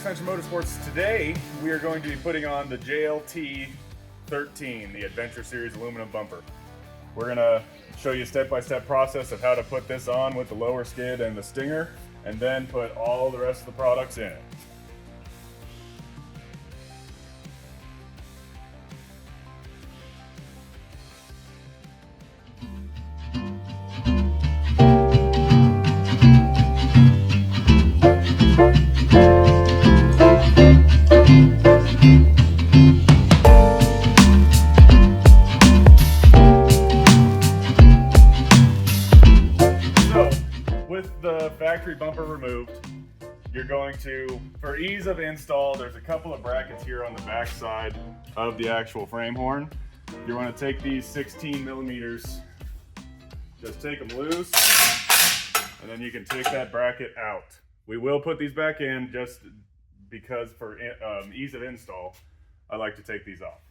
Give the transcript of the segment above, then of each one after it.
Suspension Motorsports. Today we are going to be putting on the JLT 13, the Adventure Series aluminum bumper. We're going to show you a step-by-step process of how to put this on with the lower skid and the stinger, and then put all the rest of the products in it. With the factory bumper removed, you're going to, for ease of install, there's a couple of brackets here on the back side of the actual frame horn. You want to take these 16 millimeters, just take them loose, and then you can take that bracket out. We will put these back in just because for ease of install, I like to take these off.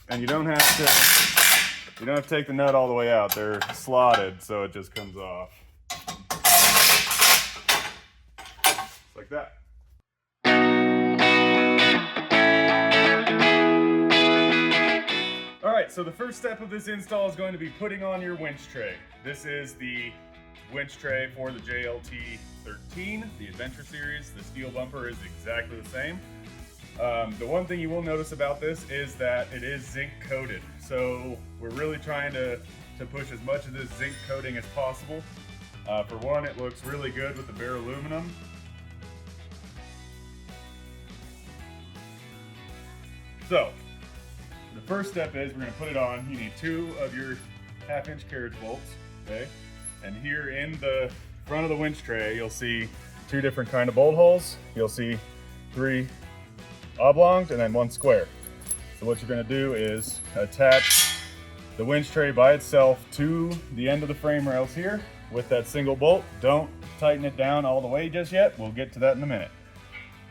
And you don't have to take the nut all the way out. They're slotted, so it just comes off. Like that. All right, so the first step of this install is going to be putting on your winch tray. This is the winch tray for the JLT 13, the Adventure Series. The steel bumper is exactly the same. The one thing you will notice about this is that it is zinc coated. So we're really trying to push as much of this zinc coating as possible. For one, it looks really good with the bare aluminum. So, the first step is we're going to put it on. You need 2 of your 1/2-inch carriage bolts, okay? And here in the front of the winch tray, you'll see 2 different kind of bolt holes. You'll see 3 oblongs and then 1 square. So what you're going to do is attach the winch tray by itself to the end of the frame rails here with that single bolt. Don't tighten it down all the way just yet. We'll get to that in a minute.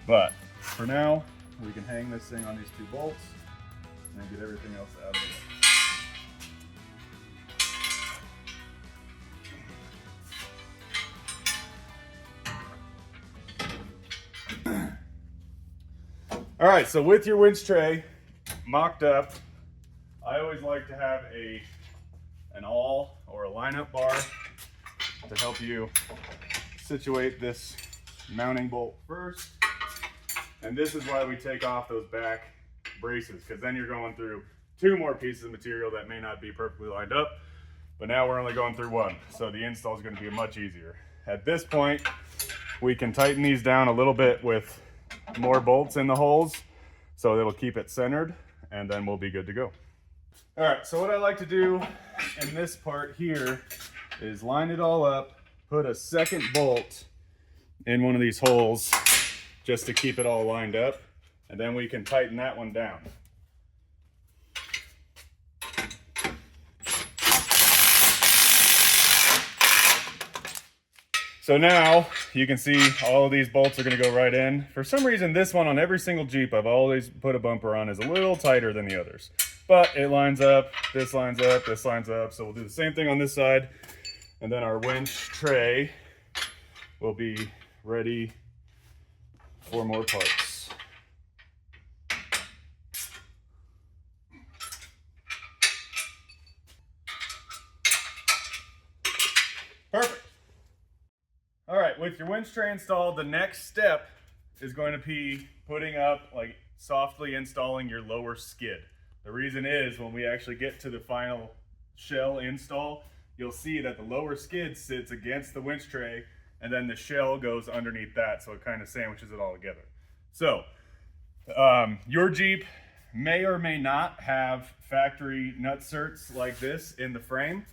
But for now, we can hang this thing on these 2 bolts and then get everything else out of it. All right, so with your winch tray mocked up, I always like to have an awl or a lineup bar to help you situate this mounting bolt first. And this is why we take off those back braces, because then you're going through 2 more pieces of material that may not be perfectly lined up, but now we're only going through 1. So the install is going to be much easier. At this point, we can tighten these down a little bit with more bolts in the holes, so it'll keep it centered, and then we'll be good to go. All right, so what I like to do in this part here is line it all up, put a second bolt in one of these holes, just to keep it all lined up, and then we can tighten that one down. So now you can see all of these bolts are going to go right in. For some reason, this one on every single Jeep I've always put a bumper on is a little tighter than the others, but it lines up, this lines up, this lines up. So we'll do the same thing on this side, and then our winch tray will be ready for more parts. Perfect. All right, with your winch tray installed, the next step is going to be putting up, like softly installing your lower skid. The reason is when we actually get to the final shell install, you'll see that the lower skid sits against the winch tray, and then the shell goes underneath that, so it kind of sandwiches it all together. So, your Jeep may or may not have factory nut certs like this in the frame.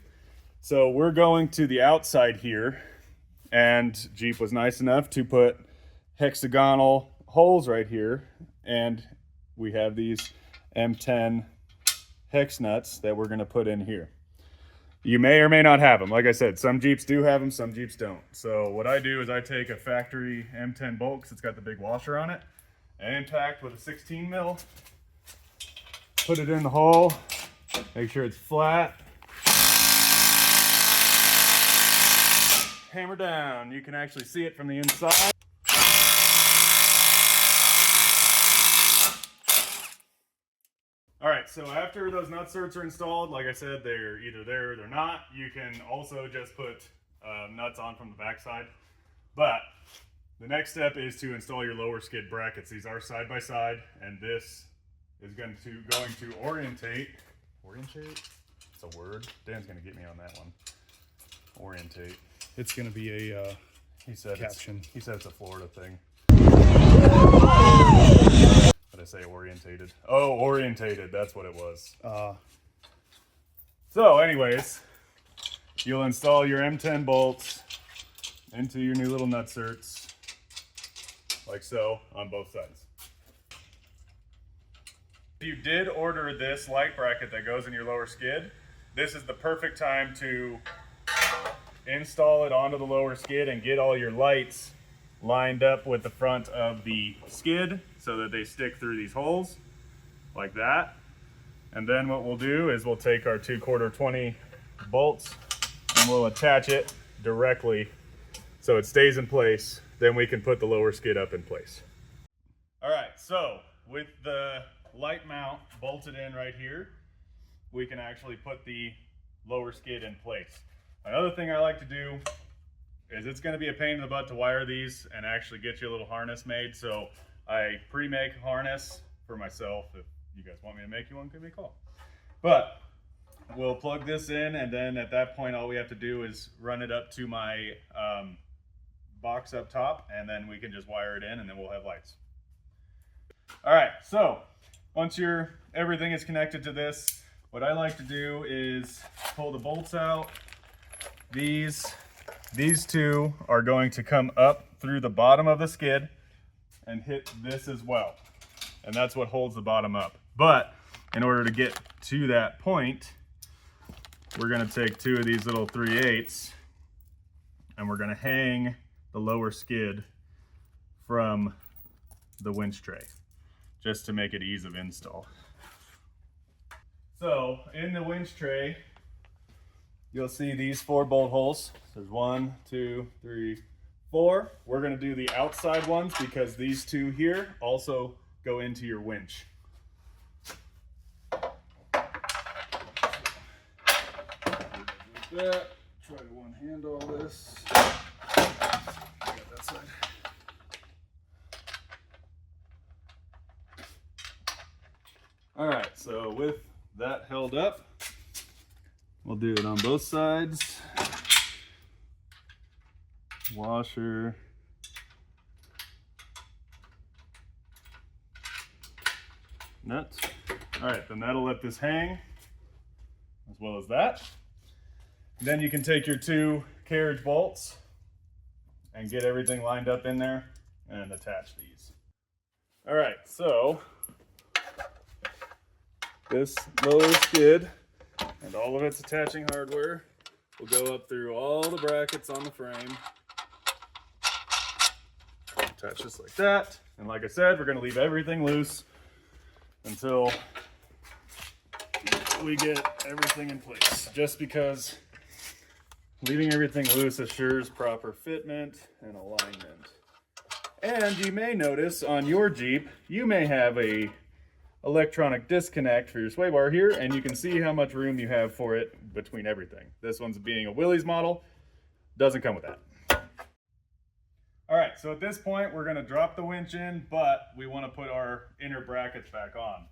So we're going to the outside here, and Jeep was nice enough to put hexagonal holes right here, and we have these M10 hex nuts that we're gonna put in here. You may or may not have them. Like I said, some Jeeps do have them, some Jeeps don't. So what I do is I take a factory M10 bolt, because it's got the big washer on it, and impact with a 16 mil, put it in the hole, make sure it's flat, hammer down. You can actually see it from the inside. right, so after those nutserts are installed, like I said, they're either there or they're not. You can also just put nuts on from the backside. But the next step is to install your lower skid brackets. These are side by side, and this is going to orientate. Orientate? It's a word. Dan's going to get me on that one. Orientate. It's going to be a He said caption. He said it's a Florida thing. Did I say orientated? Oh, orientated. That's what it was. So anyways, you'll install your M10 bolts into your new little nutserts, like so, on both sides. If you did order this light bracket that goes in your lower skid, this is the perfect time to install it onto the lower skid and get all your lights lined up with the front of the skid so that they stick through these holes like that. And then what we'll do is we'll take our 2/4 20 bolts and we'll attach it directly so it stays in place. Then we can put the lower skid up in place. All right, so with the light mount bolted in right here, we can actually put the lower skid in place. Another thing I like to do is it's going to be a pain in the butt to wire these and actually get you a little harness made. So I pre-make a harness for myself. If you guys want me to make you one, give me a call. But we'll plug this in, and then at that point all we have to do is run it up to my box up top, and then we can just wire it in, and then we'll have lights. All right, so once everything is connected to this, what I like to do is pull the bolts out. These two are going to come up through the bottom of the skid and hit this as well. And that's what holds the bottom up. But in order to get to that point, we're going to take two of these little 3/8 and we're going to hang the lower skid from the winch tray just to make it ease of install. So in the winch tray, you'll see these 4 bolt holes. There's 1, 2, 3, 4. We're going to do the outside ones because these 2 here also go into your winch. That. Try to one-hand all this. Get that side. All right, so with that held up, we'll do it on both sides. Washer. Nut. All right, then that'll let this hang as well as that. Then you can take your 2 carriage bolts and get everything lined up in there and attach these. All right, so this lower skid and all of its attaching hardware will go up through all the brackets on the frame. Attach just like that. And like I said, we're going to leave everything loose until we get everything in place. Just because leaving everything loose assures proper fitment and alignment. And you may notice on your Jeep, you may have a electronic disconnect for your sway bar here, and you can see how much room you have for it between everything. This one's being a Willys model, doesn't come with that. All right, so at this point, we're gonna drop the winch in, but we wanna put our inner brackets back on.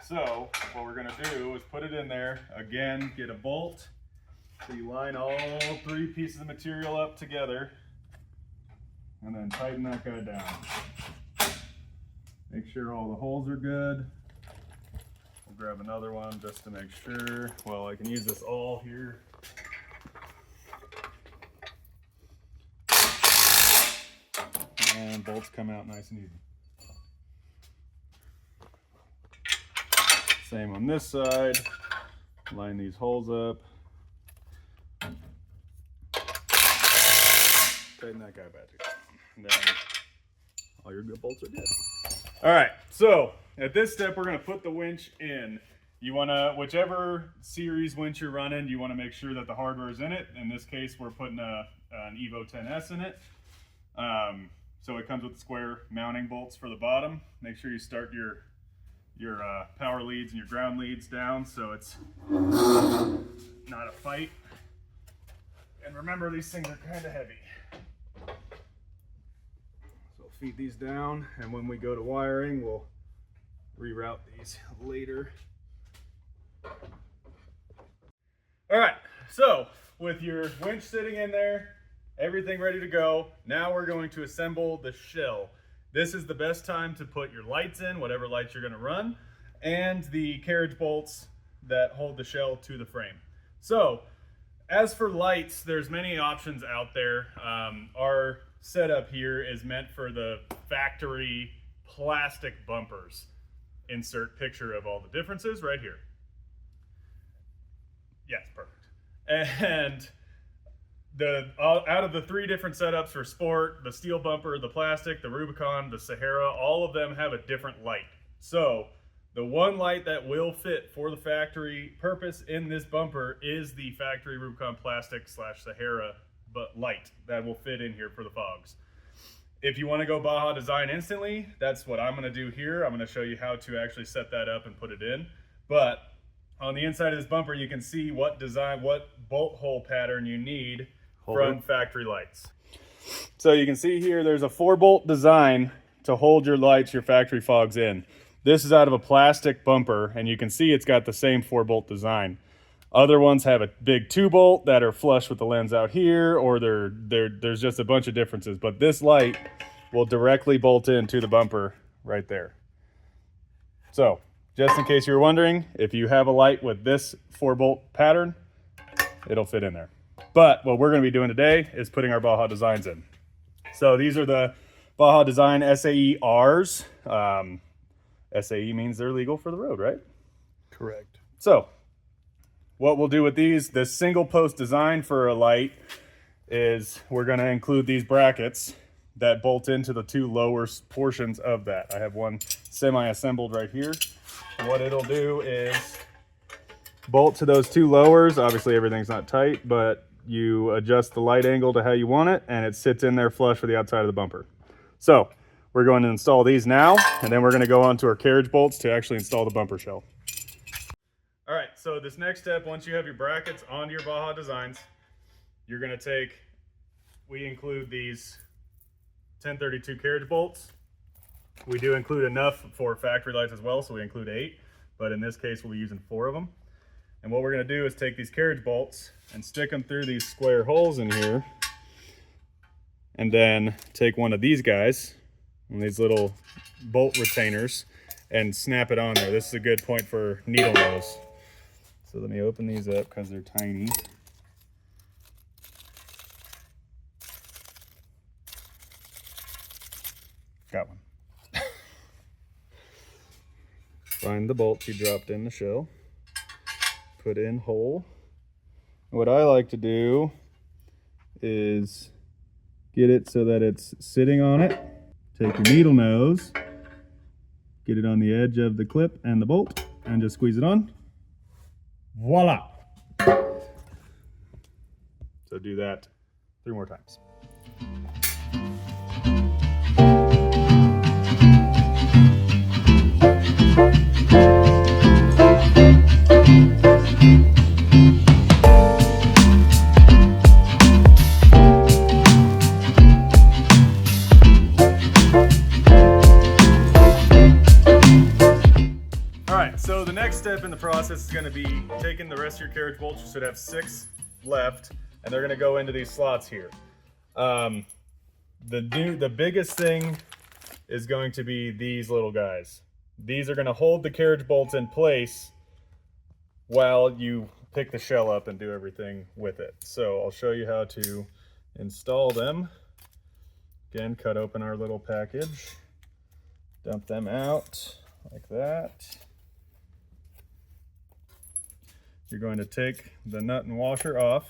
So what we're gonna do is put it in there, again, get a bolt. So you line all 3 pieces of material up together and then tighten that guy down. Make sure all the holes are good. We'll grab another one just to make sure. Well, I can use this all here. And bolts come out nice and easy. Same on this side. Line these holes up. Tighten that guy back together. And then all your good bolts are good. All right, so at this step, we're gonna put the winch in. You wanna, whichever series winch you're running, you wanna make sure that the hardware is in it. In this case, we're putting an Evo 10S in it. So it comes with square mounting bolts for the bottom. Make sure you start your your power leads and your ground leads down so it's not a fight. And remember, these things are kind of heavy. So we'll feed these down, and when we go to wiring, we'll reroute these later. All right, so with your winch sitting in there, everything ready to go, now we're going to assemble the shell. This is the best time to put your lights in, whatever lights you're gonna run, and the carriage bolts that hold the shell to the frame. So, as for lights, there's many options out there. Our setup here is meant for the factory plastic bumpers. Insert picture of all the differences right here. Yes, perfect. And out of the 3 different setups for sport, the steel bumper, the plastic, the Rubicon, the Sahara, all of them have a different light. So the one light that will fit for the factory purpose in this bumper is the factory Rubicon plastic / Sahara light that will fit in here for the fogs. If you want to go Baja Design instantly, that's what I'm going to do here. I'm going to show you how to actually set that up and put it in. But on the inside of this bumper, you can see what bolt hole pattern you need from factory lights. So you can see here, there's a 4-bolt design to hold your lights, your factory fogs in. This is out of a plastic bumper, and you can see it's got the same 4-bolt design. Other ones have a big 2-bolt that are flush with the lens out here, or there's just a bunch of differences. But this light will directly bolt into the bumper right there. So, just in case you were wondering, if you have a light with this 4-bolt pattern, it'll fit in there. But what we're going to be doing today is putting our Baja Designs in. So these are the Baja Design SAE Rs. SAE means they're legal for the road, right? Correct. So what we'll do with these, this single post design for a light, is we're going to include these brackets that bolt into the 2 lower portions of that. I have one semi-assembled right here. What it'll do is bolt to those 2 lowers. Obviously everything's not tight, but you adjust the light angle to how you want it, and it sits in there flush with the outside of the bumper. So we're going to install these now, and then we're going to go on to our carriage bolts to actually install the bumper shell. All right, so this next step, once you have your brackets onto your Baja Designs, you're going to take, we include these 1032 carriage bolts. We do include enough for factory lights as well, so we include 8, but in this case we'll be using 4 of them. And what we're going to do is take these carriage bolts and stick them through these square holes in here, and then take one of these guys, and these little bolt retainers, and snap it on there. This is a good point for needle nose. So let me open these up because they're tiny. Got one. Find the bolts you dropped in the shell. Put in hole. What I like to do is get it so that it's sitting on it. Take your needle nose, get it on the edge of the clip and the bolt, and just squeeze it on. Voila! So do that 3 more times. So the next step in the process is going to be taking the rest of your carriage bolts. You should have 6 left, and they're going to go into these slots here. The biggest thing is going to be these little guys. These are going to hold the carriage bolts in place while you pick the shell up and do everything with it. So I'll show you how to install them. Again, cut open our little package, dump them out like that. You're going to take the nut and washer off,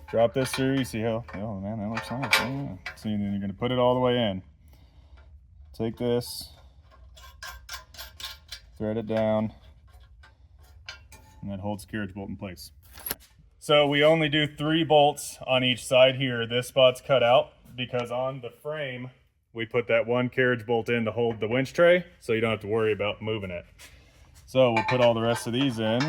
drop this through. You see how, oh man, that looks nice. Yeah. So then you're going to put it all the way in. Take this, thread it down, and that holds the carriage bolt in place. So we only do 3 bolts on each side here. This spot's cut out because on the frame we put that one carriage bolt in to hold the winch tray, so you don't have to worry about moving it. So we'll put all the rest of these in.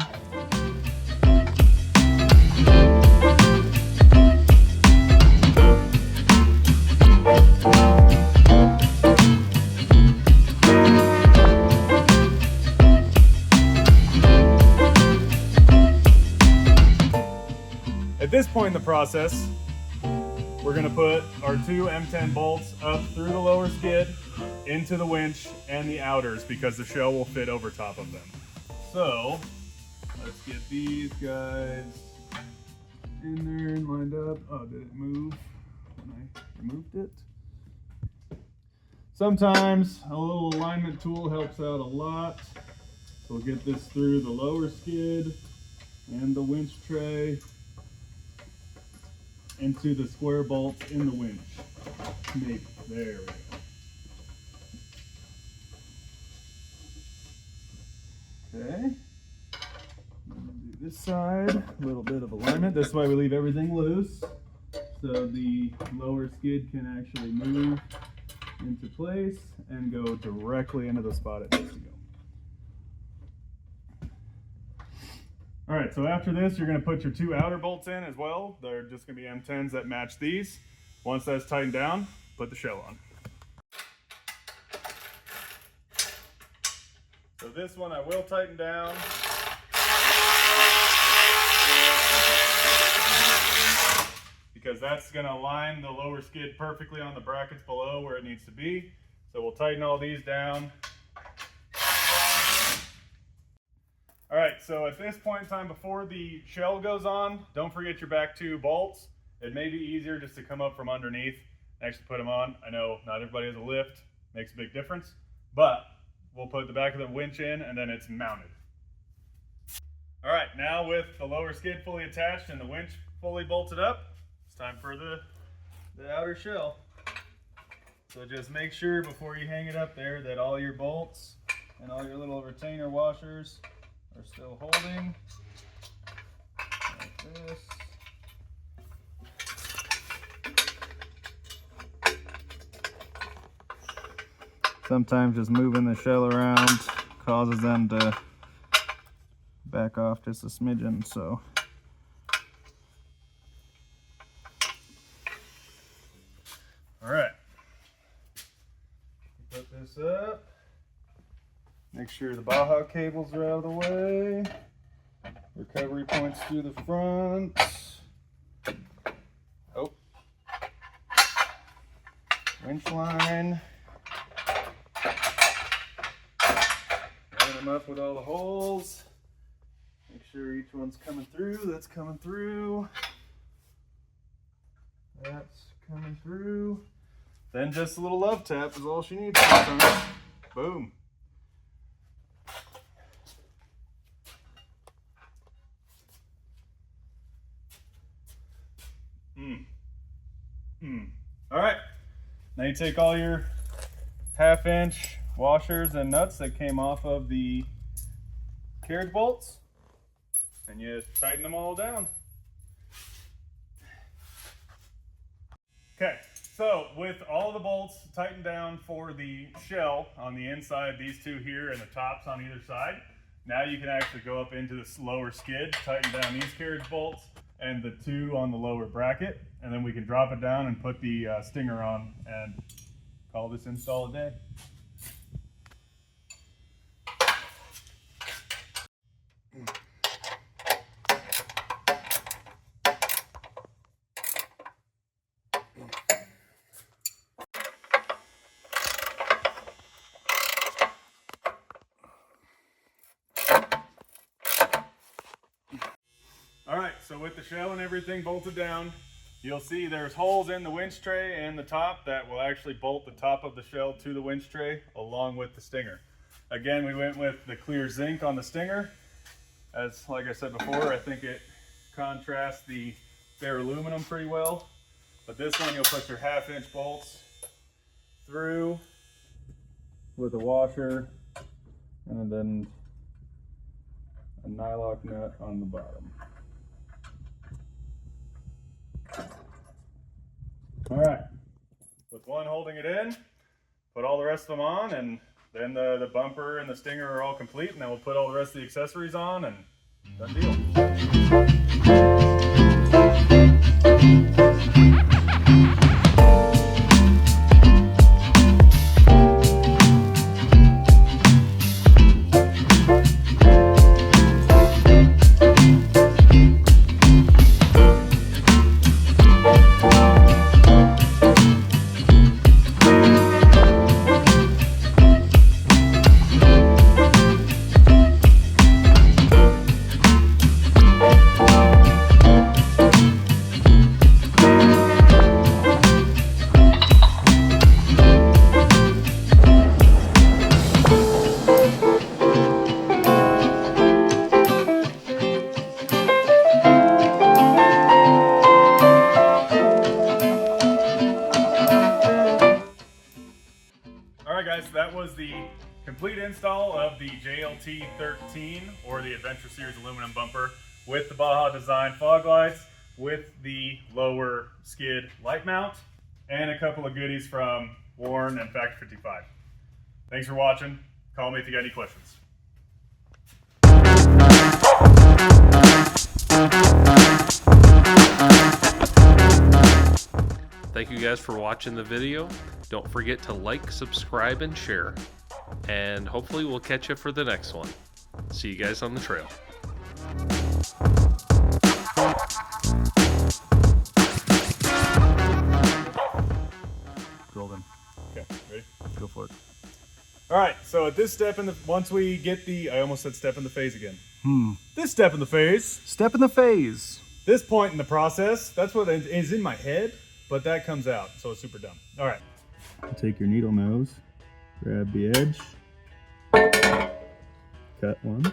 At this point in the process, we're going to put our two M10 bolts up through the lower skid into the winch and the outers because the shell will fit over top of them. So let's get these guys in there and lined up. Oh, did it move when I removed it? Sometimes a little alignment tool helps out a lot. So we'll get this through the lower skid and the winch tray into the square bolts in the winch. Maybe. There we go. Okay. Do this side. A little bit of alignment. This way we leave everything loose, so the lower skid can actually move into place and go directly into the spot it needs to go. All right, so after this, you're going to put your two outer bolts in as well. They're just going to be M10s that match these. Once that's tightened down, put the shell on. So this one I will tighten down. Because that's going to align the lower skid perfectly on the brackets below where it needs to be. So we'll tighten all these down. All right, so at this point in time, before the shell goes on, don't forget your back two bolts. It may be easier just to come up from underneath and actually put them on. I know not everybody has a lift, makes a big difference, but we'll put the back of the winch in and then it's mounted. All right, now with the lower skid fully attached and the winch fully bolted up, it's time for the outer shell. So just make sure before you hang it up there that all your bolts and all your little retainer washers are still holding like this. Sometimes just moving the shell around causes them to back off just a smidgen, so all right, put this up. Make sure the Baja cables are out of the way. Recovery points through the front. Oh. Winch line. Line them up with all the holes. Make sure each one's coming through. That's coming through. That's coming through. Then just a little love tap is all she needs. Boom. All right, now you take all your 1/2 inch washers and nuts that came off of the carriage bolts and you tighten them all down. Okay, so with all the bolts tightened down for the shell on the inside, these two here and the tops on either side, now you can actually go up into this lower skid, tighten down these carriage bolts and the two on the lower bracket, and then we can drop it down and put the stinger on and call this install a day. All right, so with the shell and everything bolted down, you'll see there's holes in the winch tray and the top that will actually bolt the top of the shell to the winch tray along with the stinger. Again, we went with the clear zinc on the stinger. As like I said before, I think it contrasts the bare aluminum pretty well. But this one, you'll put your 1/2 inch bolts through with a washer and then a nylock nut on the bottom. All right, with one holding it in, put all the rest of them on, and then the bumper and the stinger are all complete, and then we'll put all the rest of the accessories on, and done deal. Alright guys, that was the complete install of the JLT 13 or the Adventure Series aluminum bumper with the Baja Design fog lights, with the lower skid light mount, and a couple of goodies from Warren and Factor 55. Thanks for watching. Call me if you got any questions. Thank you guys for watching the video. Don't forget to like, subscribe, and share. And hopefully we'll catch you for the next one. See you guys on the trail. Golden. Okay, ready? Go for it. All right, so at this step once we get I almost said step in the phase again. This step in the phase. Step in the phase. This point in the process, that's what is in my head, but that comes out, so it's super dumb. All right. Take your needle nose, grab the edge, cut one.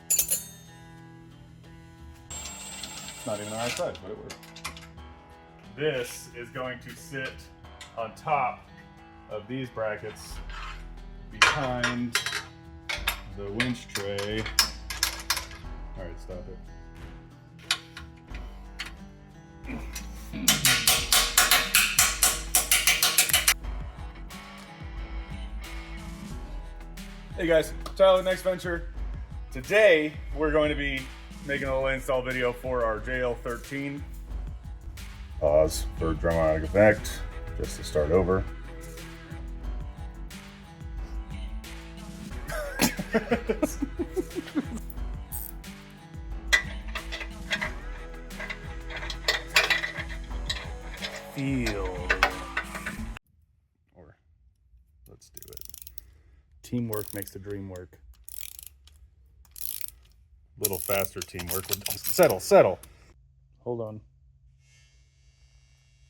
It's not even the right size, but it works. This is going to sit on top of these brackets behind the winch tray. All right, stop it. Hey guys, Tyler, Next Venture. Today we're going to be making a little install video for our JL13. Pause for dramatic effect, just to start over. Feel. Or let's do it. Teamwork makes the dream work. A little faster teamwork. Settle. Hold on.